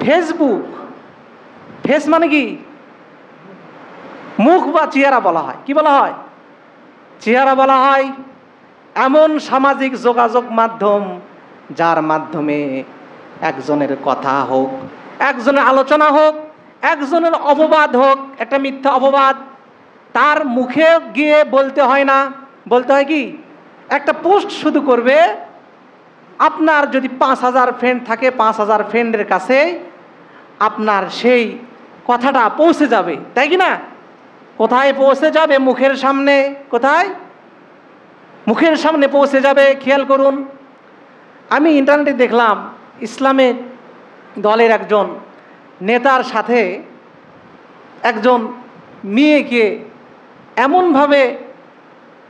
Facebook, face মানে কি? মুখ বা চেহারা বলা হয়। কি বলা হয়? চেহারা বলা হয় এমন সামাজিক যোগাযোগ মাধ্যম যার মাধ্যমে একজনের কথা হোক, একজনের আলোচনা হোক, একজনের অপবাদ হোক, একটা মিথ্যা অপবাদ তার মুখে গিয়ে বলতে হয় না। বলতে হয় কি? একটা পোস্ট শুধু করবে, আপনার যদি ৫,০০০ ফ্রেন্ড থাকে, ৫,০০০ ফ্রেন্ডের কাছে আপনার সেই কথাটা পৌঁছে যাবে, তাই কি না? কোথায় পৌঁছে যাবে? মুখের সামনে। কোথায়? মুখের সামনে পৌঁছে যাবে। খেয়াল করুন, আমি ইন্টারনেটে দেখলাম ইসলামের দলের একজন নেতার সাথে একজন মেয়েকে এমনভাবে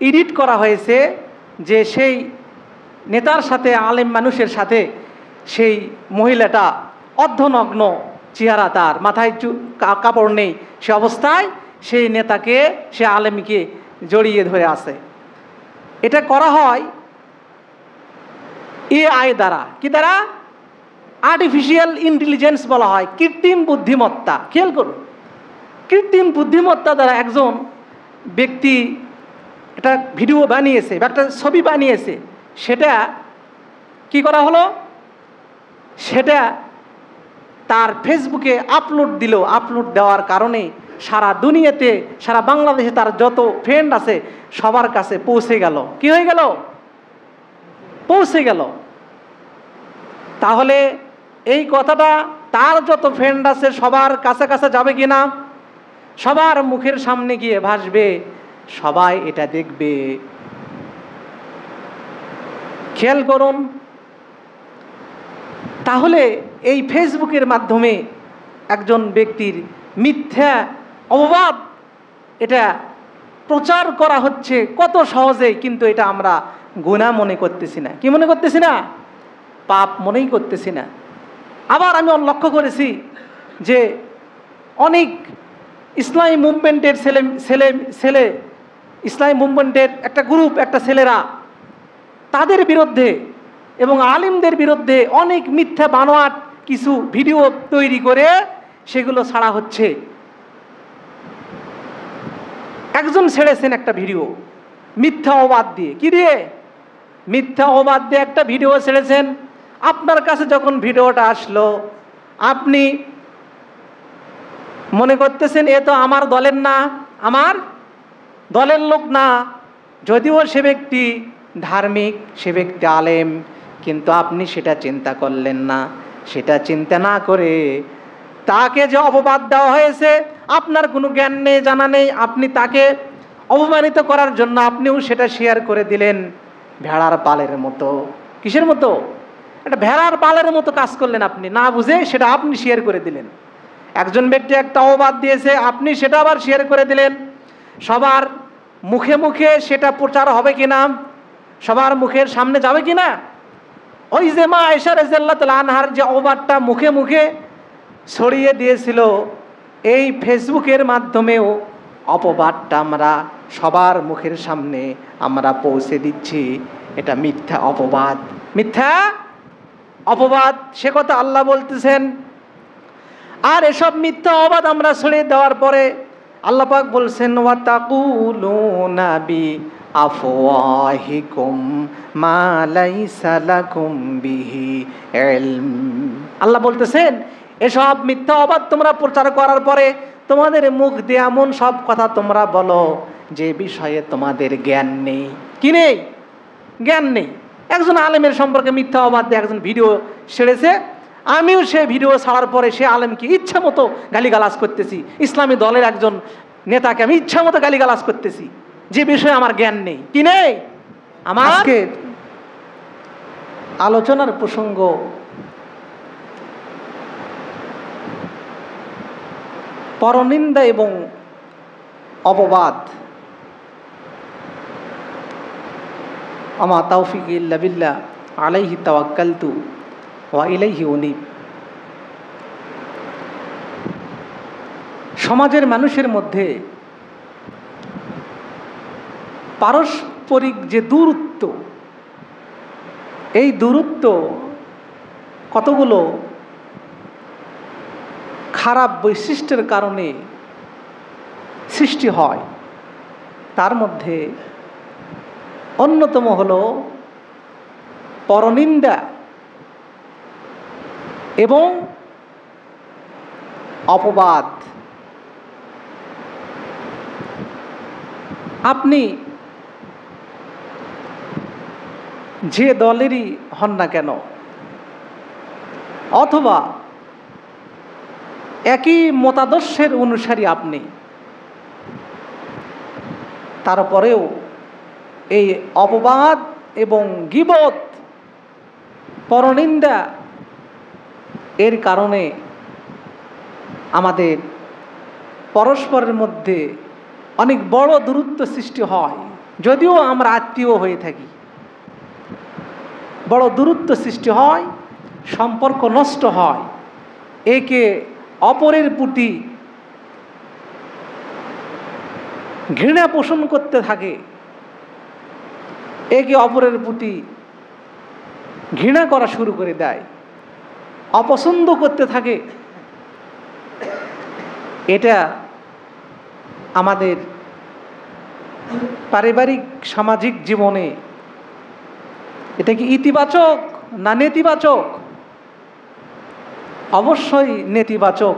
এডিট করা হয়েছে যে সেই নেতার সাথে, আলেম মানুষের সাথে সেই মহিলাটা অর্ধনগ্ন চেহারা, তার মাথায় কাপড় নেই, সে অবস্থায় সেই নেতাকে, সে আলেমকে জড়িয়ে ধরে আছে। এটা করা হয় এআই দ্বারা। কি দ্বারা? আর্টিফিশিয়াল ইন্টেলিজেন্স বলা হয়, কৃত্রিম বুদ্ধিমত্তা। খেয়াল করুন, কৃত্রিম বুদ্ধিমত্তা দ্বারা একজন ব্যক্তি একটা ভিডিও বানিয়েছে বা একটা ছবি বানিয়েছে, সেটা কি করা হলো? সেটা তার ফেসবুকে আপলোড দিল। আপলোড দেওয়ার কারণে সারা দুনিয়াতে, সারা বাংলাদেশে তার যত ফ্রেন্ড আছে সবার কাছে পৌঁছে গেল। কি হয়ে গেল? পৌঁছে গেল। তাহলে এই কথাটা তার যত ফ্রেন্ড আছে সবার কাছে কাছে যাবে কিনা? সবার মুখের সামনে গিয়ে ভাসবে, সবাই এটা দেখবে। খেয়াল করুন, তাহলে এই ফেসবুকের মাধ্যমে একজন ব্যক্তির মিথ্যা অপবাদ এটা প্রচার করা হচ্ছে কত সহজেই, কিন্তু এটা আমরা গুনাহ মনে করতেছি না। কি মনে করতেছি না? পাপ মনেই করতেছি না। আবার আমি লক্ষ্য করেছি যে অনেক ইসলামী মুভমেন্টের ছেলে ইসলামী মুভমেন্টের একটা গ্রুপ, একটা ছেলেরা তাদের বিরুদ্ধে এবং আলিমদের বিরুদ্ধে অনেক মিথ্যা বানোয়াট কিছু ভিডিও তৈরি করে সেগুলো ছাড়া হচ্ছে। একজন ছেড়েছেন একটা ভিডিও মিথ্যা অপবাদ দিয়ে। কি দিয়ে? মিথ্যা অপবাদ দিয়ে একটা ভিডিও ছেড়েছেন। আপনার কাছে যখন ভিডিওটা আসলো, আপনি মনে করতেছেন এ তো আমার দলের না, আমার দলের লোক না। যদিও সে ব্যক্তি ধার্মিক, সে ব্যক্তি আলেম, কিন্তু আপনি সেটা চিন্তা করলেন না। সেটা চিন্তা না করে তাকে যে অপবাদ দেওয়া হয়েছে, আপনার কোনো জ্ঞান নেই, জানা নেই, আপনি তাকে অপমানিত করার জন্য আপনিও সেটা শেয়ার করে দিলেন ভেড়ার পালের মতো। কিসের মতো? একটা ভেড়ার পালের মতো কাজ করলেন আপনি, না বুঝে সেটা আপনি শেয়ার করে দিলেন। একজন ব্যক্তি একটা অপবাদ দিয়েছে, আপনি সেটা আবার শেয়ার করে দিলেন। সবার মুখে মুখে সেটা প্রচার হবে কিনা? সবার মুখের সামনে যাবে কিনা? ওই যে মা আয়েশা রাদিয়াল্লাহু তাআলা আনহার যে অপবাদটা মুখে মুখে ছড়িয়ে দিয়েছিল, এই ফেসবুকের মাধ্যমেও অপবাদটা আমরা সবার মুখের সামনে আমরা পৌঁছে দিচ্ছি। এটা মিথ্যা অপবাদ, মিথ্যা অপবাদ, সে কথা আল্লাহ বলতেছেন। আর এসব মিথ্যা অপবাদ আমরা ছড়িয়ে দেওয়ার পরে আল্লাহ পাক বলছেন, ওয়াতাকুলুনা বিআফওয়াহিকুম মা লাইসা লাকুম বিহি ইলম। আল্লাহ বলতেছেন, এসব মিথ্যা অপবাদ তোমরা প্রচার করার পরে তোমাদের মুখ দিয়ে এমন সব কথা তোমরা বলো যে বিষয়ে তোমাদের জ্ঞান নেই। কি নেই? জ্ঞান নেই। একজন আলেমের সম্পর্কে মিথ্যা অপবাদ দিয়ে একজন ভিডিও ছেড়েছে, আমিও সে ভিডিও ছাড়ার পরে সে আলেমকে ইচ্ছা মতো গালিগালাজ করতেছি, ইসলামী দলের একজন নেতাকে আমি ইচ্ছা মতো গালিগালাজ করতেছি যে বিষয়ে আমার জ্ঞান নেই। কি নেই? আমার আলোচনার প্রসঙ্গ পরনিন্দা এবং অপবাদ। আমা তাওফিক ইল্লা বিল্লাহ আলাইহি তাওয়াক্কালতু ওয়া ইলাইহি উনীব। সমাজের মানুষের মধ্যে পারস্পরিক যে দূরত্ব, এই দূরত্ব কতগুলো খারাপ বৈশিষ্ট্যের কারণে সৃষ্টি হয়, তার মধ্যে অন্যতম হলো পরনিন্দা এবং অপবাদ। আপনি যে দলেরই হন না কেন, অথবা একই মতাদর্শের অনুসারী আপনি, তারপরেও এই অপবাদ এবং গীবত, পরনিন্দা এর কারণে আমাদের পরস্পরের মধ্যে অনেক বড় দূরত্ব সৃষ্টি হয়। যদিও আমরা আত্মীয় হয়ে থাকি, বড় দূরত্ব সৃষ্টি হয়, সম্পর্ক নষ্ট হয়, একে অপরের প্রতি ঘৃণা পোষণ করতে থাকে, একে অপরের প্রতি ঘৃণা করা শুরু করে দেয়, অপছন্দ করতে থাকে। এটা আমাদের পারিবারিক সামাজিক জীবনে এটা কি ইতিবাচক না নেতিবাচক? অবশ্যই নেতিবাচক,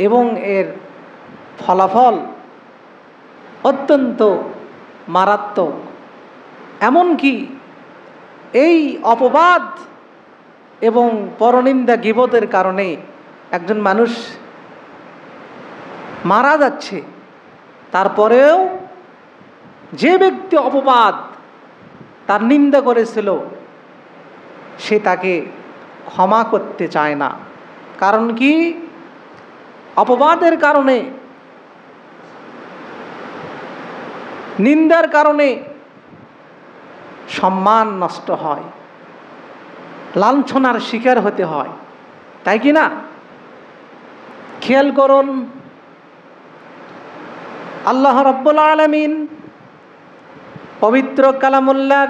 এবং এর ফলাফল অত্যন্ত মারাত্মক। এমনকি এই অপবাদ এবং পরনিন্দা গীবতের কারণে একজন মানুষ মারা যাচ্ছে, তারপরেও যে ব্যক্তি অপবাদ তার নিন্দা করেছিল সে তাকে ক্ষমা করতে চায় না। কারণ কি? অপবাদের কারণে, নিন্দার কারণে সম্মান নষ্ট হয়, লাঞ্ছনার শিকার হতে হয়, তাই কি না? খেয়াল করুন, আল্লাহ রাব্বুল আলামিন পবিত্র কালামুল্লাহ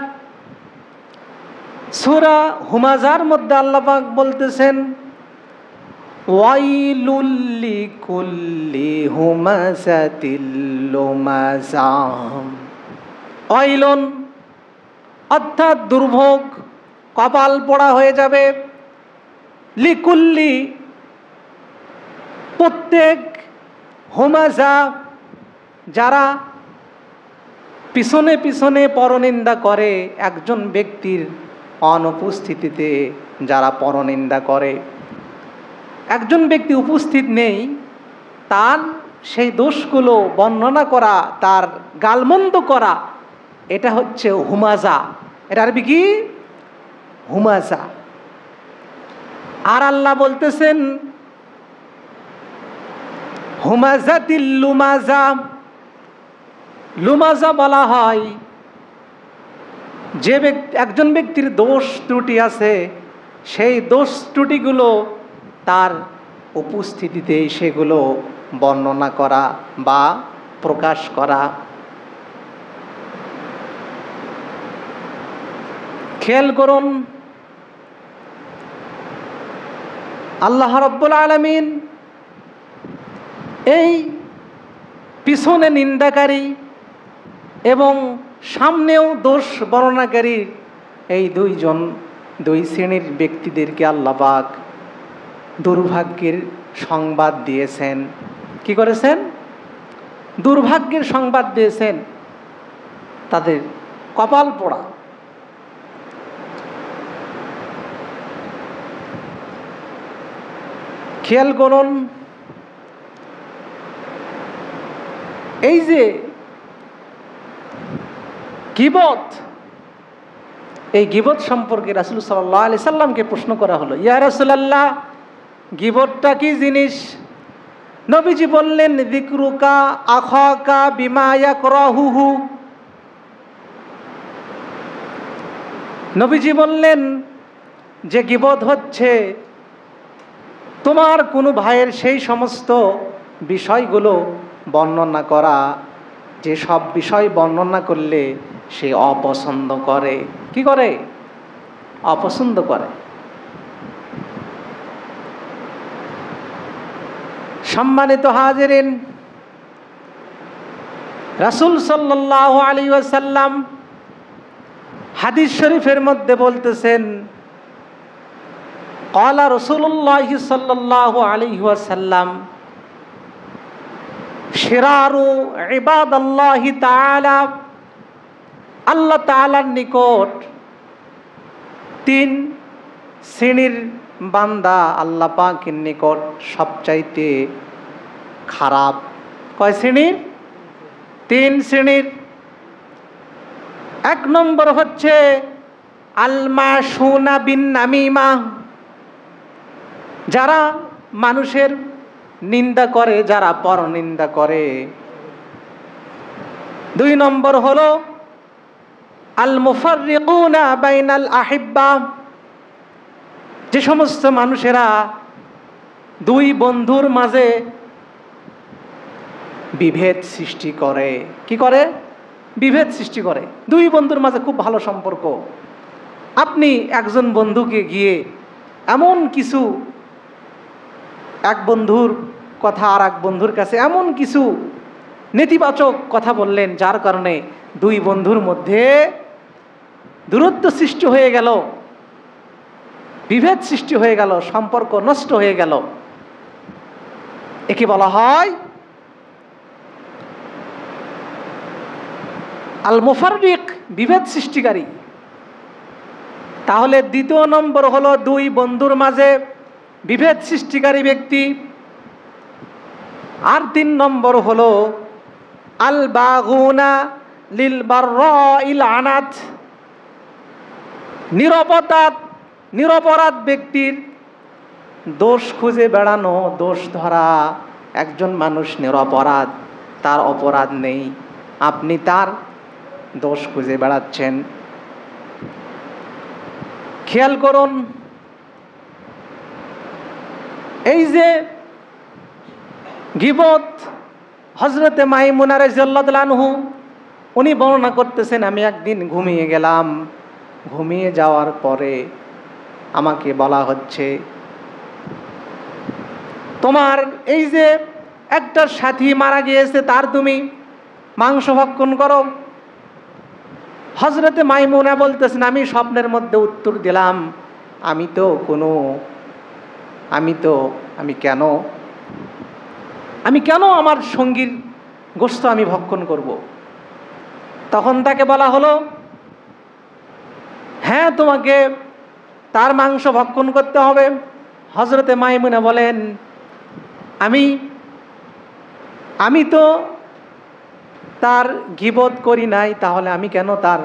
সূরা হুমাযার মধ্যে আল্লাহ পাক বলতেছেন, ওয়াইলুল লিকুল্লি হুমাযাতিল লুমাযা। ওয়াইলুন অর্থাৎ দুর্ভোগ, কপাল পোড়া হয়ে যাবে, লিকুল্লি প্রত্যেক, হুমাযা যারা পিছনে পিছনে পরনিন্দা করে, একজন ব্যক্তির অনুপস্থিতিতে যারা পরনিন্দা করে, একজন ব্যক্তি উপস্থিত নেই, তার সেই দোষগুলো বর্ণনা করা, তার গালমন্দ করা, এটা হচ্ছে হুমাযা। এটা আরবি কি? হুমাযা। আর আল্লাহ বলতেছেন হুমাযাতিল লুমাযা। লুমাযা বলা হয় যে একজন ব্যক্তির দোষ ত্রুটি আছে, সেই দোষ ত্রুটিগুলো তার উপস্থিতিতে সেগুলো বর্ণনা করা বা প্রকাশ করা। খেয়াল করুন, আল্লাহ রাব্বুল আলামিন এই পিছনে নিন্দাকারী এবং সামনেও দোষ বর্ণনাকারী এই দুই শ্রেণীর ব্যক্তিদেরকে আল্লাহ পাক দুর্ভাগ্যের সংবাদ দিয়েছেন। কি করেছেন? দুর্ভাগ্যের সংবাদ দিয়েছেন, তাদের কপাল পোড়া। খেয়াল করুন, এই যে গীবত, এই গীবত সম্পর্কে রাসূল সাল্লাল্লাহু আলাইহি সাল্লামকে প্রশ্ন করা হলো, ইয়া রাসূলুল্লাহ, গীবতটা কি জিনিস? নবীজি বললেন, যিকরুকা আখাকা বিমা ইয়াকরাহুহু। নবীজি বললেন যে গীবত হচ্ছে তোমার কোনো ভাইয়ের সেই সমস্ত বিষয়গুলো বর্ণনা করা যে সব বিষয় বর্ণনা করলে সে অপছন্দ করে। কি করে? অপছন্দ করে। সম্মানিত হাজিরিন, রাসূল সাল্লাল্লাহু আলাইহি ওয়াসাল্লাম হাদিস শরীফের মধ্যে বলতেছেন, ক্বালা রাসূলুল্লাহ সাল্লাল্লাহু আলাইহি ওয়াসাল্লাম শিরারু ইবাদাল্লাহি তাআলা, আল্লাহ তাআলার নিকট তিন শ্রেণীর বান্দা আল্লাহ পাকের নিকট সবচাইতে খারাপ। কয় শ্রেণীর? তিন শ্রেণীর। এক নম্বর হচ্ছে আল মাশুনা বিন নামিমা, যারা মানুষের নিন্দা করে, যারা পরনিন্দা করে। দুই নম্বর হলো আল মুফাররিকুনা বাইনাল আহিব্বা, যে সমস্ত মানুষেরা দুই বন্ধুর মাঝে বিভেদ সৃষ্টি করে। কি করে? বিভেদ সৃষ্টি করে। দুই বন্ধুর মাঝে খুব ভালো সম্পর্ক, আপনি একজন বন্ধুকে গিয়ে এমন কিছু, এক বন্ধুর কথা আর এক বন্ধুর কাছে এমন কিছু নেতিবাচক কথা বললেন, যার কারণে দুই বন্ধুর মধ্যে দূরত্ব সৃষ্টি হয়ে গেল, বিভেদ সৃষ্টি হয়ে গেল, সম্পর্ক নষ্ট হয়ে গেল। একে বলা হয় আল মুফাররিক, বিভেদ সৃষ্টিকারী। তাহলে দ্বিতীয় নম্বর হলো দুই বন্ধুর মাঝে বিভেদ সৃষ্টিকারী ব্যক্তি। আর তিন নম্বর হলো আল বাগুনা লিল বাররাইল আনাত, নিরপরাধ ব্যক্তির দোষ খুঁজে বেড়ানো, দোষ ধরা। একজন মানুষ নিরপরাধ, তার অপরাধ নেই, আপনি তার দোষ খুঁজে বেড়াচ্ছেন। খেয়াল করুন, এই যে গীবত, হযরতে মাইমুনা রাদিয়াল্লাহু তাআলা আনহু উনি বর্ণনা করতেছেন, আমি একদিন ঘুমিয়ে গেলাম, ঘুমিয়ে যাওয়ার পরে আমাকে বলা হচ্ছে, তোমার এই যে একটা সাথী মারা গিয়েছে, তার তুমি মাংস ভক্ষণ করো। হযরতে মাইমুনা বলতেছেন, আমি স্বপ্নের মধ্যে উত্তর দিলাম, আমি কেন আমার সঙ্গীর গোশত আমি ভক্ষণ করব। তখন তাকে বলা হলো, হ্যাঁ, তোমাকে তার মাংস ভক্ষণ করতে হবে। হযরতে মাইমুনা বলেন, আমি তো তার গীবত করি নাই, তাহলে আমি কেন তার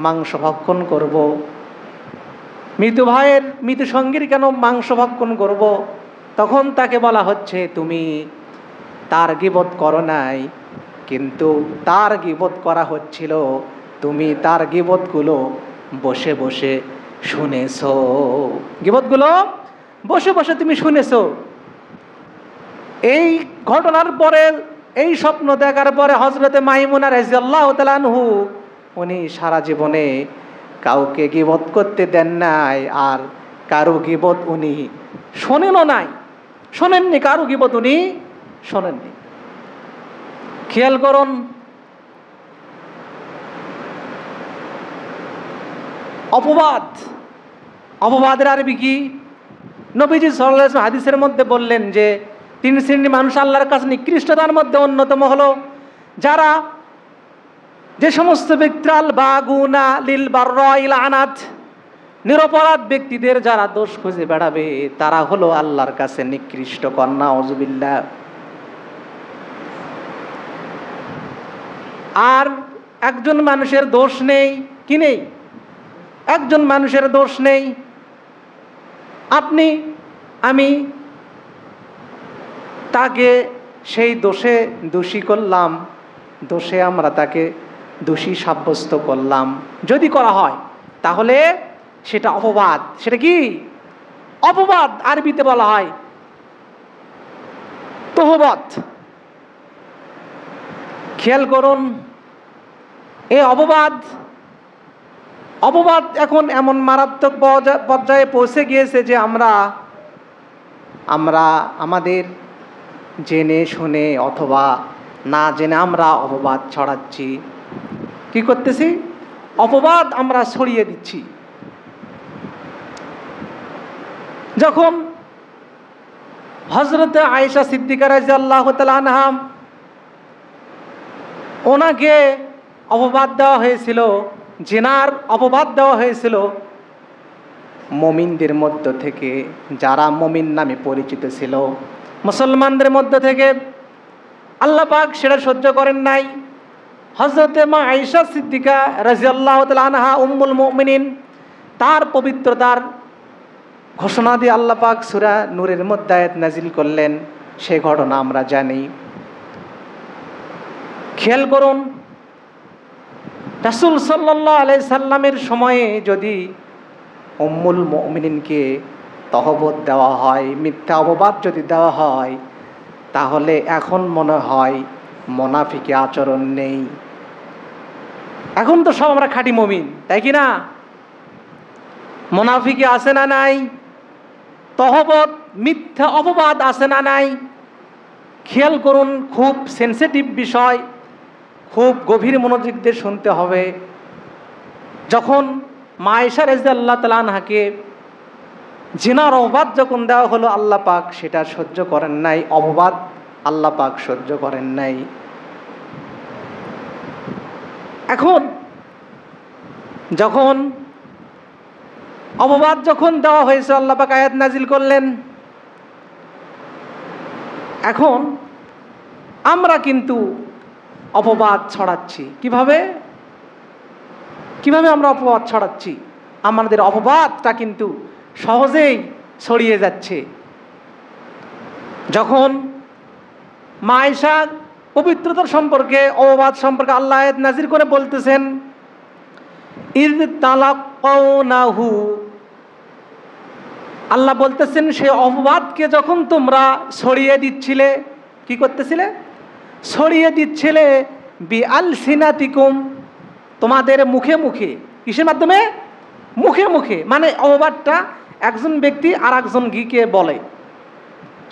মাংস ভক্ষণ করব? মৃত সঙ্গীর কেন মাংস ভক্ষণ করব? তখন তাকে বলা হচ্ছে, তুমি তার গীবত করো নাই, কিন্তু তার গীবত করা হচ্ছিল, তুমি তার গীবতগুলো বসে বসে শুনেছো। গীবতগুলো বসে বসে তুমি শুনেছো। এই ঘটনার পরে, এই স্বপ্ন দেখার পরে হযরতে মাইমুনা রাদিয়াল্লাহু তাআলা আনহু উনি সারা জীবনে কাউকে গীবত করতে দেন নাই, আর কারো গীবত উনি শোনেননি, কারো গীবত উনি শোনেননি। খেয়াল করুন, অপবাদের আরবি কি? নবীজি সাল্লাল্লাহু আলাইহি ওয়াসাল্লাম হাদিসের মধ্যে বললেন যে তিন শ্রেণীর মানুষ আল্লাহর কাছে নিকৃষ্টতার মধ্যে অন্যতম হলো যে সমস্ত ব্যক্তি আল বাগুনা লিল বাররাইল আনাত, নিরপরাধ ব্যক্তিদের যারা দোষ খুঁজে বেড়াবে, তারা হলো আল্লাহর কাছে নিকৃষ্ট কন্যা। আউযুবিল্লাহ। আর একজন মানুষের দোষ নেই, কি নেই? একজন মানুষের দোষ নেই, আমি তাকে সেই দোষে দোষী করলাম, দোষে আমরা তাকে দোষী সাব্যস্ত করলাম। যদি করা হয় তাহলে সেটা অপবাদ। সেটা কি? অপবাদ। আরবিতে বলা হয় তোহবত। খেয়াল করুন, এই অপবাদ এখন এমন মারাত্মক পর্যায়ে পৌঁছে গিয়েছে যে আমরা আমাদের জেনে শুনে অথবা না জেনে আমরা অপবাদ ছড়াচ্ছি। কি করতেছি? অপবাদ আমরা ছড়িয়ে দিচ্ছি। যখন হযরতে আয়েশা সিদ্দিকা রাদিয়াল্লাহু তাআলা আনহা ওনাকে অপবাদ দেওয়া হয়েছিল, জিনার অপবাদ দেওয়া হয়েছিল, মুমিনদের মধ্য থেকে যারা মুমিন নামে পরিচিত ছিল, মুসলমানদের মধ্য থেকে, আল্লাহ পাক সেটা সহ্য করেন নাই। হযরতে মা আয়েশা সিদ্দিকা রাদিয়াল্লাহু তাআলা আনহা উম্মুল মুমিনিন, তার পবিত্রতার ঘোষণা দিয়ে আল্লাহ পাক সূরা নূরের মধ্যে আয়াত নাজিল করলেন। সেই ঘটনা আমরা জানি। খেয়াল করুন, রাসূল সাল্লাল্লাহু আলাইহি সাল্লামের সময়ে যদি উম্মুল মুমিনিনকে তহবত দেওয়া হয়, মিথ্যা অপবাদ যদি দেওয়া হয়, তাহলে এখন মনে হয় মুনাফিকি আচরণ নেই। এখন তো সব আমরা খাঁটি মুমিন, তাই কি না? মুনাফিকি আছে না নাই? তহবত, মিথ্যা অপবাদ আছে না নাই? খেয়াল করুন, খুব সেনসিটিভ বিষয়, খুব গভীর মনোযোগ দিয়ে শুনতে হবে। যখন মা আয়েশা রাদিয়াল্লাহু তাআলা আনহাকে জিনার অপবাদ যখন দেওয়া হলো, আল্লাহ পাক সেটা সহ্য করেন নাই। অপবাদ আল্লাহ পাক সহ্য করেন নাই। এখন যখন অপবাদ যখন দেওয়া হয়েছে, আল্লাহ পাক আয়াত নাজিল করলেন। এখন আমরা কিন্তু অপবাদ ছড়াচ্ছি। কিভাবে আমরা অপবাদ ছড়াচ্ছি? আমাদের অপবাদটা কিন্তু সহজেই ছড়িয়ে যাচ্ছে। যখন মা আয়েশা পবিত্রতার সম্পর্কে, অপবাদ সম্পর্কে আল্লাহ আয়াত নাজিল করে বলতেছেন, ইয তালাক্কাউনাহু, আল্লাহ বলতেছেন সেই অপবাদকে যখন তোমরা ছড়িয়ে দিচ্ছিলে, কি করতেছিলে? ছড়িয়ে দিচ্ছিলে বিআলসিনাতিকুম, তোমাদের মুখে মুখে। কিসের মাধ্যমে? মুখে মুখে। মানে অপবাদটা একজন ব্যক্তি আর একজন গিয়ে বলে,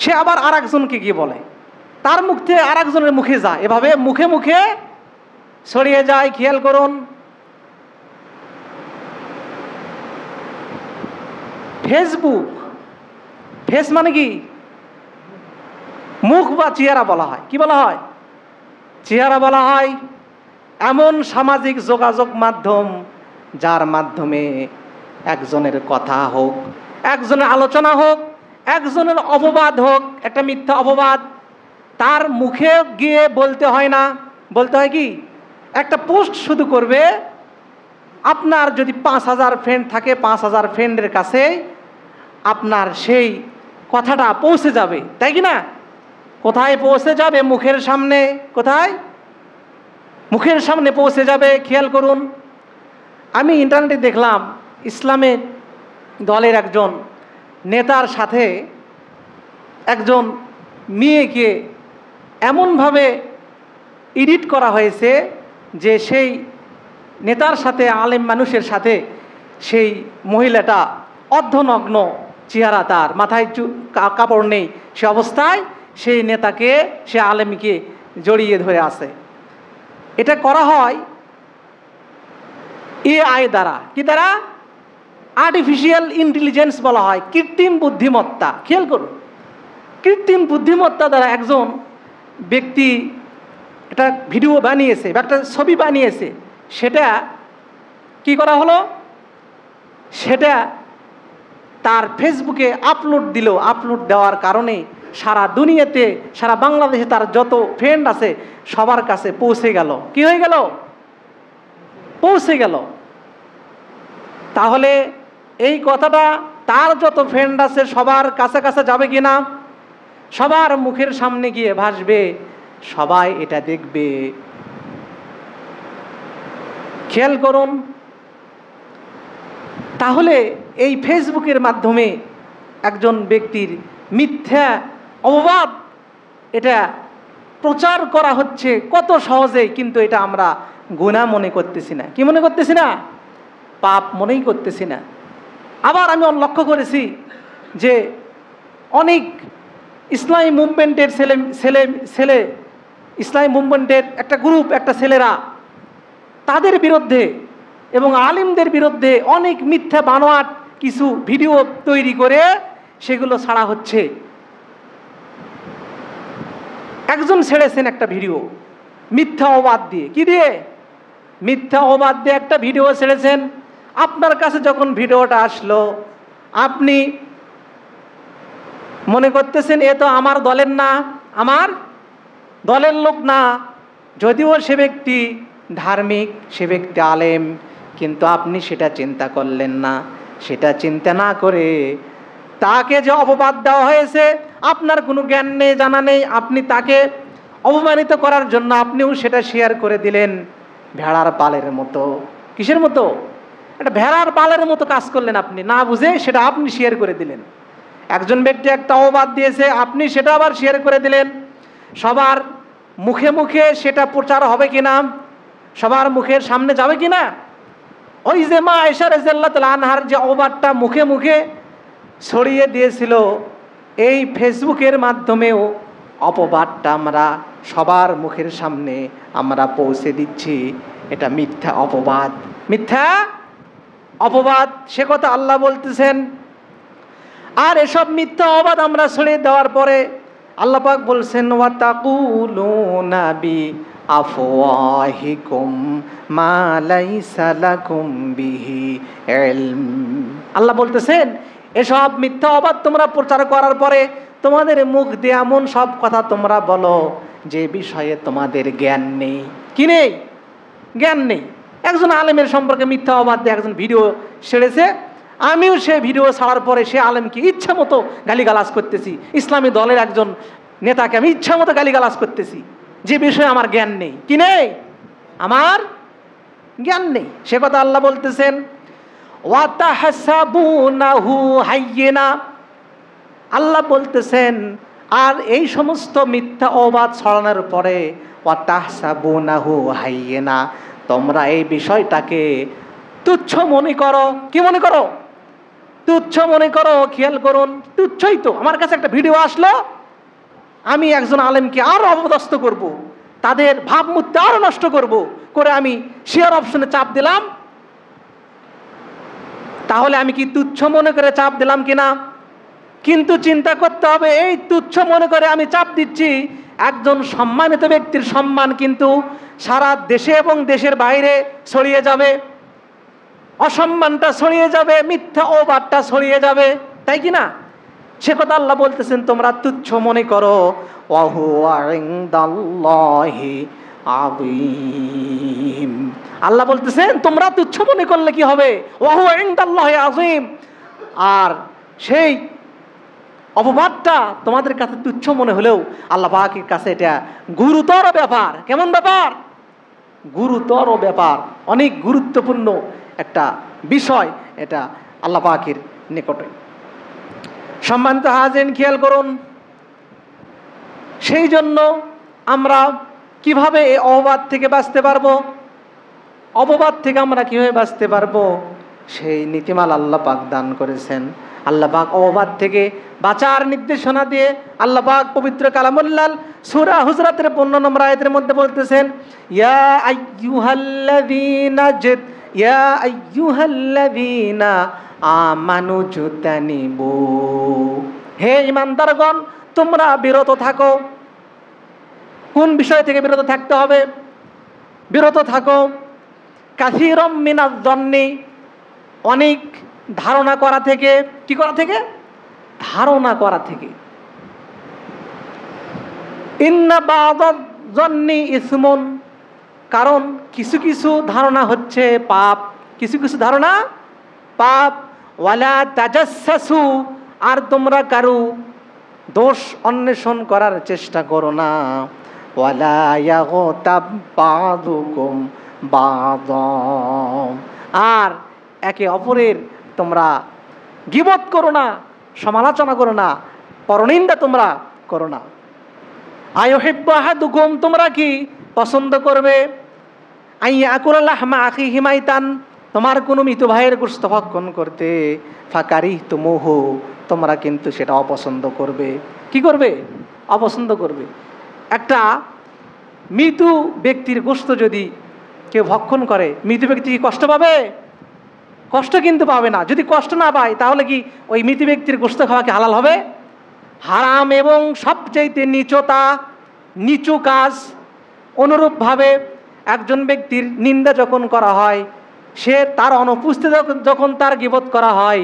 সে আবার আর একজনকে গিয়ে বলে, তার মুখ থেকে আর একজনের মুখে যায়, এভাবে মুখে মুখে ছড়িয়ে যায়। খেয়াল করুন, ফেসবুক, ফেস মানে কি? মুখ বা চেহারা বলা হয়। কি বলা হয়? চেহারা বলা হয় এমন সামাজিক যোগাযোগ মাধ্যম যার মাধ্যমে একজনের কথা হোক, একজনের আলোচনা হোক, একজনের অপবাদ হোক, একটা মিথ্যা অপবাদ, তার মুখে গিয়ে বলতে হয় না। বলতে হয় কি? একটা পোস্ট শুধু করবে। আপনার যদি 5000 ফ্রেন্ড থাকে, 5000 ফ্রেন্ডের কাছে আপনার সেই কথাটা পৌঁছে যাবে, তাই কি না? কোথায় পৌঁছে যাবে? মুখের সামনে। কোথায়? মুখের সামনে পৌঁছে যাবে। খেয়াল করুন, আমি ইন্টারনেটে দেখলাম ইসলামের দলের একজন নেতার সাথে একজন মেয়েকে এমনভাবে এডিট করা হয়েছে যে সেই নেতার সাথে, আলেম মানুষের সাথে সেই মহিলাটা অর্ধনগ্ন চেহারা, তার মাথায় কাপড় নেই, সে অবস্থায় সেই নেতাকে, সে আলেমকে জড়িয়ে ধরে আছে। এটা করা হয় এআই দ্বারা। কি দ্বারা? আর্টিফিশিয়াল ইন্টেলিজেন্স বলা হয়, কৃত্রিম বুদ্ধিমত্তা। খেয়াল করুন, কৃত্রিম বুদ্ধিমত্তা দ্বারা একজন ব্যক্তি একটা ভিডিও বানিয়েছে বা একটা ছবি বানিয়েছে, সেটা কি করা হলো? সেটা তার ফেসবুকে আপলোড দিল। আপলোড দেওয়ার কারণে সারা দুনিয়াতে, সারা বাংলাদেশে তার যত ফ্রেন্ড আছে সবার কাছে পৌঁছে গেল। কি হয়ে গেল? পৌঁছে গেল। তাহলে এই কথাটা তার যত ফ্রেন্ড আছে সবার কাছে কাছে যাবে কি না? সবার মুখের সামনে গিয়ে ভাসবে, সবাই এটা দেখবে। খেয়াল করুন, তাহলে এই ফেসবুকের মাধ্যমে একজন ব্যক্তির মিথ্যা অপবাদ এটা প্রচার করা হচ্ছে কত সহজেই, কিন্তু এটা আমরা গুনাহ মনে করতেছি না। কি মনে করতেছি না? পাপ মনেই করতেছি না। আবার আমি লক্ষ্য করেছি যে অনেক ইসলামী মুভমেন্টের ছেলে ইসলামী মুভমেন্টের একটা গ্রুপ, একটা ছেলেরা তাদের বিরুদ্ধে এবং আলিমদের বিরুদ্ধে অনেক মিথ্যা বানোয়াট কিছু ভিডিও তৈরি করে সেগুলো ছাড়া হচ্ছে। একজন ছেড়েছেন একটা ভিডিও মিথ্যা অবাদ দিয়ে। কি দিয়ে? মিথ্যা অবাদ দিয়ে একটা ভিডিও ছেড়েছেন। আপনার কাছে যখন ভিডিওটা আসলো, আপনি মনে করতেছেন এ তো আমার দলের না, আমার দলের লোক না, যদিও সে ব্যক্তি ধার্মিক, সে ব্যক্তি আলেম, কিন্তু আপনি সেটা চিন্তা করলেন না। সেটা চিন্তা না করে তাকে যে অপবাদ দেওয়া হয়েছে, আপনার কোনো জ্ঞান নেই, জানা নেই, আপনি তাকে অপমানিত করার জন্য আপনিও সেটা শেয়ার করে দিলেন ভেড়ার পালের মতো। কিসের মতো? একটা ভেড়ার পালের মতো কাজ করলেন আপনি, না বুঝে সেটা আপনি শেয়ার করে দিলেন। একজন ব্যক্তি একটা অপবাদ দিয়েছে, আপনি সেটা আবার শেয়ার করে দিলেন। সবার মুখে মুখে সেটা প্রচার হবে কিনা, সবার মুখের সামনে যাবে কিনা? ওই যে মা আয়েশা রাদিয়াল্লাহু তাআলা আনহার যে অপবাদটা মুখে মুখে ছড়িয়ে দিয়েছিল, এই ফেসবুকের মাধ্যমেও অপবাদটা আমরা সবার মুখের সামনে আমরা পৌঁছে দিচ্ছি। এটা মিথ্যা অপবাদ, মিথ্যা অপবাদ, সে কথা আল্লাহ বলতেছেন। আর এসব মিথ্যা অপবাদ আমরা ছড়িয়ে দেওয়ার পরে আল্লাহ পাক বলছেন ওয়াতাকুলুনা বিআফওয়াহিকুম মা লাইসা লাকুম বিহি ইলম। আল্লাহ বলতেছেন এসব মিথ্যা অপবাদ তোমরা প্রচার করার পরে তোমাদের মুখ দিয়ে এমন সব কথা তোমরা বলো যে বিষয়ে তোমাদের জ্ঞান নেই। কি নেই? জ্ঞান নেই। একজন আলেমের সম্পর্কে মিথ্যা অপবাদ দিয়ে একজন ভিডিও ছেড়েছে, আমিও সেই ভিডিও ছাড়ার পরে সে আলেমকে ইচ্ছা মতো গালিগালাজ করতেছি, ইসলামী দলের একজন নেতাকে আমি ইচ্ছা মতো গালিগালাজ করতেছি, যে বিষয়ে আমার জ্ঞান নেই। কি নেই? আমার জ্ঞান নেই। সে কথা আল্লাহ বলতেছেন ওয়াতাহাসাবুনাহু হাইয়িনা। আল্লাহ বলতেছেন আর এই সমস্ত মিথ্যা অপবাদ ছড়ানোর পরে ওয়াতাহসাবুনাহু হাইয়িনা, তোমরা এই বিষয়টাকে তুচ্ছ মনে করো। কি মনে করো? তুচ্ছ মনে করো। খেয়াল করুন, তুচ্ছই তো। আমার কাছে একটা ভিডিও আসলো, আমি একজন আলেমকে আরো অপদস্থ করব, তাদের ভাবমূর্তি আরো নষ্ট করব করে আমি শেয়ার অপশনে চাপ দিলাম, তাহলে আমি কি তুচ্ছ মনে করে চাপ দিলাম কিনা? কিন্তু চিন্তা করতে হবে, এই তুচ্ছ মনে করে আমি চাপ দিচ্ছি, একজন সম্মানিত ব্যক্তির সম্মান কিন্তু সারা দেশে এবং দেশের বাইরে ছড়িয়ে যাবে, অসম্মানটা ছড়িয়ে যাবে, মিথ্যা অপবাদটা ছড়িয়ে যাবে, তাই কি না? সে কথা আল্লাহ বলতেছেন তোমরা তুচ্ছ মনে করো। ওয়াহুয়া ইনদাল্লাহি আযীম। আল্লাহ বলতেছেন তোমরা তুচ্ছ মনে করলে কি হবে? ওয়াহুয়া ইনদাল্লাহি আযীম। আর সেই অপবাদটা তোমাদের কাছে তুচ্ছ মনে হলেও আল্লাহ পাকের কাছে এটা গুরুতর ব্যাপার। কেমন ব্যাপার? গুরুতর ব্যাপার, অনেক গুরুত্বপূর্ণ একটা বিষয় এটা আল্লাহ পাকের নিকটে। সম্মানিত হাজিরিন, খেয়াল করুন, সেই জন্য আমরা কিভাবে এই অপবাদ থেকে বাঁচতে পারবো, অপবাদ থেকে আমরা কিভাবে বাঁচতে পারবো, সেই নীতিমালা আল্লাহ পাক দান করেছেন। আল্লাহ পাক অপবাদ থেকে বাঁচার নির্দেশনা দিয়ে আল্লাহ পাক পবিত্র কালামুল্লাহ সূরা হুজরাতের 15 নম্বর আয়াতের মধ্যে বলতেছেন ইয়া আইয়ুহাল্লাযীনা আমানু জুতানিবু। হে ঈমানদারগণ, তোমরা বিরত থাকো। কোন বিষয় থেকে বিরত থাকতে হবে? বিরত থাকো কাসীরাম মিনাজ যন্নি, অনেক ধারণা করা থেকে। কি করা থেকে? ধারণা করা থেকে। ইন্না বা'দাজ যন্নি ইসমুন, কারণ কিছু কিছু ধারণা হচ্ছে পাপ, কিছু কিছু ধারণা পাপ। ওয়ালা তাজাসসু, আর তোমরা কারো দোষ অন্বেষণ করার চেষ্টা করো না। ওয়ালা ইয়াগতাব বা'দুকুম বা'দা, আর একে অপরের তোমরা গীবত করো না, সমালোচনা করো না, পরনিন্দা তোমরা করো না। আইয়ুহিব্বু আহাদুকুম, তোমরা কি পছন্দ করবে আইয়াকুলা লাহমা আখিহি মাইতান, তোমার কোনো মৃত ভাইয়ের গোশত ভক্ষণ করতে, ফাকারিহতুমুহু, তোমরা কিন্তু সেটা অপছন্দ করবে। কি করবে? অপছন্দ করবে। একটা মৃত্যু ব্যক্তির গোশত যদি কেউ ভক্ষণ করে, মৃত্যু ব্যক্তি কি কষ্ট পাবে? কষ্ট কিন্তু পাবে না। যদি কষ্ট না পায় তাহলে কি ওই মৃত ব্যক্তির গোশত খাওয়া কি হালাল হবে? হারাম এবং সবচাইতে নিচু কাজ। অনুরূপভাবে একজন ব্যক্তির নিন্দা যখন করা হয়, সে তার অনুপস্থিতি যখন তার গীবত করা হয়,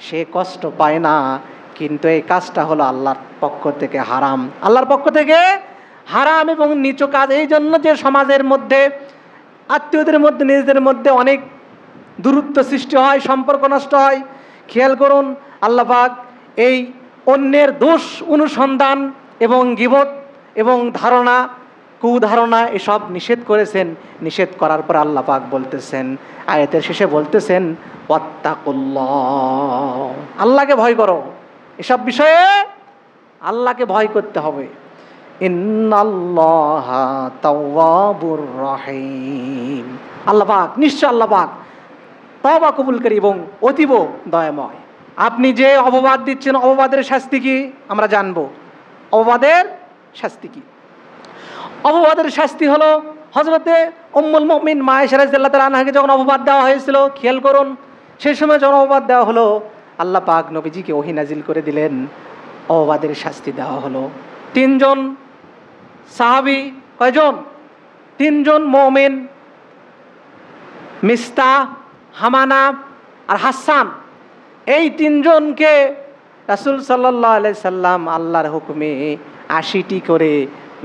সে কষ্ট পায় না, কিন্তু এই কাজটা হলো আল্লাহর পক্ষ থেকে হারাম। আল্লাহর পক্ষ থেকে হারাম এবং নিচু কাজ। এই জন্য যে সমাজের মধ্যে, আত্মীয়দের মধ্যে, নিজেদের মধ্যে অনেক দূরত্ব সৃষ্টি হয়, সম্পর্ক নষ্ট হয়। খেয়াল করুন, আল্লাহ পাক এই অন্যের দোষ অনুসন্ধান এবং গীবত এবং ধারণা, কুধারণা এসব নিষেধ করেছেন। নিষেধ করার পর আল্লাহ পাক বলতেছেন, আয়াতের শেষে বলতেছেন, ওয়াত্তাকুল্লাহ, আল্লাহকে ভয় করো। এসব বিষয়ে আল্লাহকে ভয় করতে হবে। ইন্নাল্লাহা তাওয়াবুর রহিম, আল্লাহ পাক, নিশ্চয় আল্লাহ পাক তওবা কবুলকারী এবং অতীব দয়াময়। আপনি যে অপবাদ দিচ্ছেন, অপবাদের শাস্তি কি আমরা জানবো। অপবাদের শাস্তি কি? অপবাদের শাস্তি হলো, হযরতে উম্মুল মুমিন মা আয়েশা রাদিয়াল্লাহু তাআলা আনহাকে যখন অপবাদ দেওয়া হয়েছিল, খেয়াল করুন, সেই সময় যখন অপবাদ দেওয়া হলো, আল্লাহ পাক নবীজিকে ওহী নাজিল করে দিলেন, অপবাদের শাস্তি দেওয়া হলো। 3 জন সাহাবী, কয়জন? 3 জন মুমিন, মিস্তা, হামানা আর হাসান, এই 3 জনকে রাসূল সাল্লাল্লাহু আলাইহি সাল্লাম আল্লাহর হুকুমে 80টি করে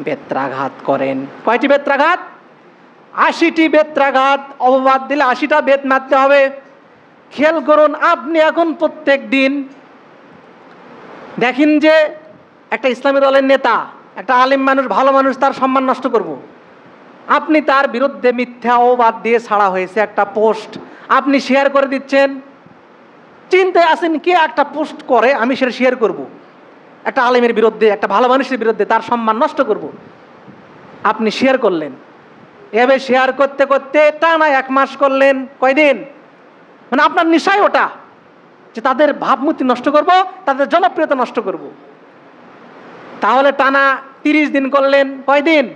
বেত্রাঘাত করেন। কয়টি বেত্রাঘাত? 80টি বেত্রাঘাত। অপবাদ দিলে 80টা বেত মারতে হবে। খেয়াল করুন, আপনি এখন প্রত্যেক দিন দেখেন যে একটা ইসলামী দলের নেতা, একটা আলেম মানুষ, ভালো মানুষ, তার সম্মান নষ্ট করব। আপনি তার বিরুদ্ধে মিথ্যা অপবাদ দিয়ে ছাড়া হয়েছে একটা পোস্ট, আপনি শেয়ার করে দিচ্ছেন। চিন্তায় আছেন কে একটা পোস্ট করে, আমি সেটা শেয়ার করব। একটা আলেমের বিরুদ্ধে, একটা ভালো মানুষের বিরুদ্ধে, তার সম্মান নষ্ট করব। আপনি শেয়ার করলেন। এভাবে শেয়ার করতে করতে টানা 1 মাস করলেন। কয়দিন? মানে আপনার নিশায় ওটা যে তাদের ভাবমূর্তি নষ্ট করব, তাদের জনপ্রিয়তা নষ্ট করব। তাহলে টানা 30 দিন করলেন। কয়দিন?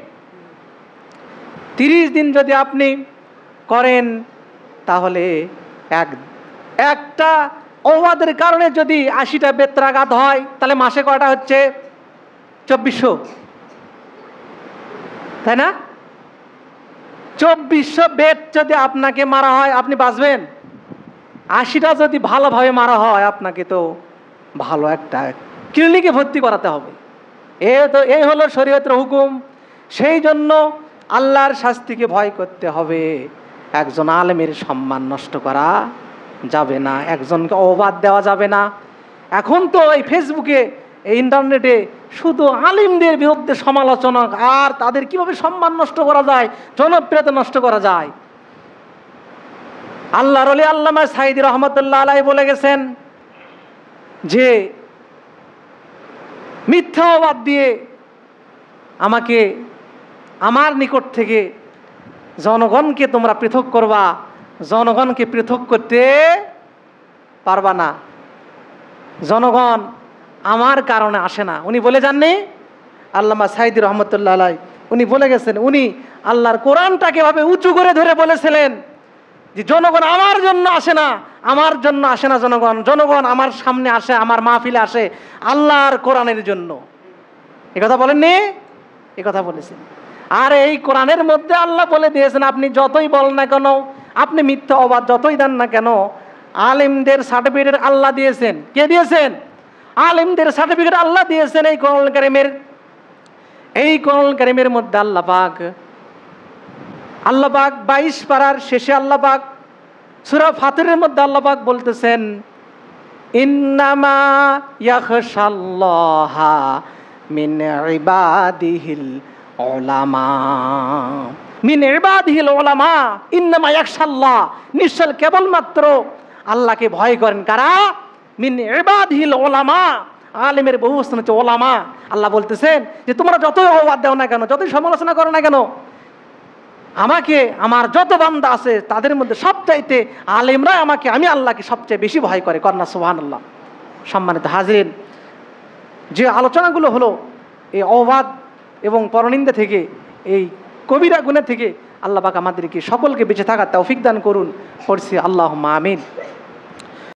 30 দিন যদি আপনি করেন, তাহলে একটা অপবাদের কারণে যদি 80টা বেত্রাঘাত হয়, তাহলে মাসে কয়টা হচ্ছে? 2400, তাই না? 2400 বেত যদি আপনাকে মারা হয়, আপনি বাঁচবেন? 80টা যদি ভালোভাবে মারা হয়, আপনাকে তো ভালো একটা ক্লিনিকে ভর্তি করাতে হবে। এই হলো শরীয়তের হুকুম। সেই জন্য আল্লাহর শাস্তিকে ভয় করতে হবে। একজন আলেমের সম্মান নষ্ট করা যাবে না, একজনকে অপবাদ দেওয়া যাবে না। এখন তো এই ফেসবুকে, এই ইন্টারনেটে শুধু আলেমদের বিরুদ্ধে সমালোচনা, আর তাদের কিভাবে সম্মান নষ্ট করা যায়, জনপ্রিয়তা নষ্ট করা যায়। আল্লাহর ওলি আল্লামা সাঈদী রহমাতুল্লাহ আলাইহি বলে গেছেন যে মিথ্যা অপবাদ দিয়ে আমাকে, আমার নিকট থেকে জনগণকে তোমরা পৃথক করবা, জনগণকে পৃথক করতে পারবা না। জনগণ আমার কারণে আসে না। উনি বলে যাননি? আল্লামা সাঈদী রহমাতুল্লাহ আলাইহি উনি বলে গেছেন, উনি আল্লাহর কোরআনটাকে এভাবে উঁচু করে ধরে বলেছিলেন যে জনগণ আমার জন্য আসে না, আমার জন্য আসে না জনগণ, জনগণ আমার সামনে আসে, আমার মাহফিলে আসে আল্লাহর কোরআনের জন্য। একথা বলেননি? একথা বলেছেন। আর এই কোরআনের মধ্যে আল্লাহ বলে দিয়েছেন, আপনি যতই বলেন না কেন, আপনি মিথ্যা অপবাদ যতই দেন না কেন, আলেমদের সার্টিফিকেট আল্লাহ দিয়েছেন। কে দিয়েছেন? আলেমদের সার্টিফিকেট আল্লাহ দিয়েছেন। এই কোরআনুল কারীমের মধ্যে আল্লাহ পাক 22 পারার শেষে আল্লাহ পাক সূরা ফাতিরের মধ্যে আল্লাহ পাক বলতেছেন, ইন্নামা ইয়াখশাল্লাহা মিন ইবাদিহিল উলামা, মিন ইবাদিহিল উলামা, ইন্নামা ইয়াখশাল্লাহ, নিশ্চয় কেবলমাত্র আল্লাহকে ভয় করেন কারা? মিন ইবাদিহিল উলামা, আলেমের বহু স্থান হচ্ছে ওলামা। আল্লাহ বলতেছেন যে তোমরা যতই অপবাদ দাও না কেন, যতই সমালোচনা করো না কেন, আমাকে, আমার যত বান্দা আছে তাদের মধ্যে সবচাইতে আলেমরা আমাকে, আমি আল্লাহকে সবচেয়ে বেশি ভয় করে। কন্যা সুবহানাল্লাহ। সম্মানিত হাজিরিন, যে আলোচনাগুলো হলো এই অবাধ এবং পরনিন্দা থেকে, এই কবিরা গুনাহ থেকে আল্লাহ পাক আমাদেরকে সকলকে বেঁচে থাকার তৌফিক দান করুন। পড়ছি আল্লাহুম্মা আমিন।